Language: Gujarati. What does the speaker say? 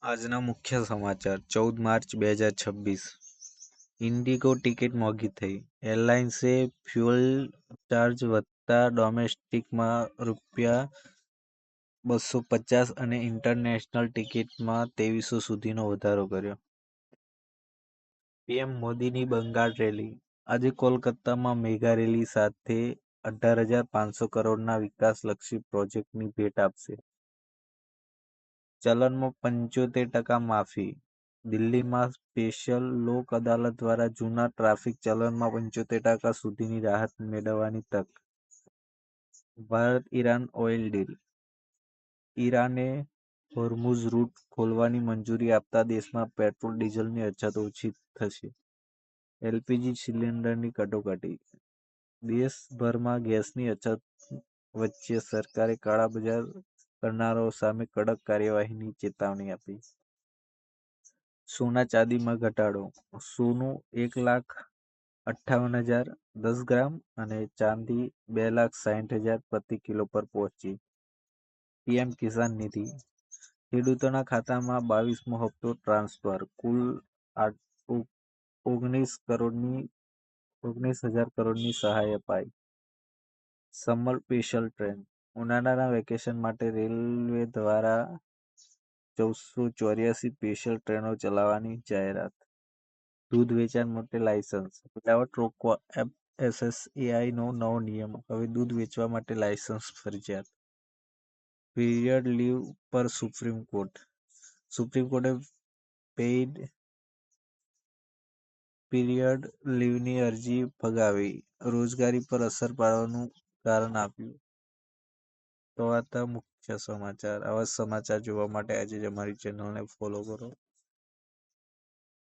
આજના મુખ્ય સમાચાર 14 માર્ચ 2026. ઇન્ડિગો ટિકિટ મોંઘી થઈ. એરલાઇન્સે ફ્યુઅલ ચાર્જ વધતા ડોમેસ્ટિકમાં રૂપિયા 250 અને ઇન્ટરનેશનલ ટિકિટમાં 2300 સુધીનો વધારો કર્યો. પીએમ મોદીની બંગાળ રેલી. આજે કોલકાતામાં મેગા રેલી સાથે 18,500 કરોડના વિકાસલક્ષી પ્રોજેક્ટની ભેટ આપશે. ચલણમાં 75% માફી. દિલ્હીમાં સ્પેશિયલ લોક અદાલત દ્વારા જૂના ટ્રાફિક ચલણમાં 75% સુધીની રાહત મેળવવાની તક. ભારત-ઈરાન ઓઇલ ડીલ. ઈરાને હોર્મુઝ રૂટ ખોલવાની મંજૂરી આપતા દેશમાં પેટ્રોલ ડીઝલની અછત ઓછી થશે. એલપીજી સિલિન્ડરની કટોકટી. દેશભરમાં ગેસની અછત વચ્ચે સરકારે કાળાબજાર કરનારાઓ સામે કડક કાર્યવાહીની ચેતવણી આપી. સોના ચાંદીમાં ઘટાડો. સોનું 1,58,000 10 ગ્રામ અને ચાંદી 2,60,000 પ્રતિ કિલો પર પહોંચી. પીએમ કિસાન નિધિ. ખેડૂતોના ખાતામાં 22મો હપ્તો ટ્રાન્સફર. કુલ 19,000 કરોડની સહાય અપાઈ. Summer special train. ઉનાળાના વેકેશન માટે રેલવે દ્વારા 1,484 સ્પેશિયલ ટ્રેનો ચલાવવાની જાહેરાત. દૂધ વેચાણ માટે લાયસન્સ. મિલાવટ રોકવા એફએસએસએઆઈનો નવો નિયમ. હવે દૂધ વેચવા માટે લાયસન્સ ફરજિયાત. પીરિયડ લીવ પર સુપ્રીમ કોર્ટ. સુપ્રીમ કોર્ટે પેઇડ પીરિયડ લીવની અરજી ફગાવી. રોજગારી પર અસર પાડવાનું કારણ આપ્યું. તો આ હતા મુખ્ય સમાચાર. આવા સમાચાર જોવા માટે આજે જ અમારી ચેનલને ફોલો કરો.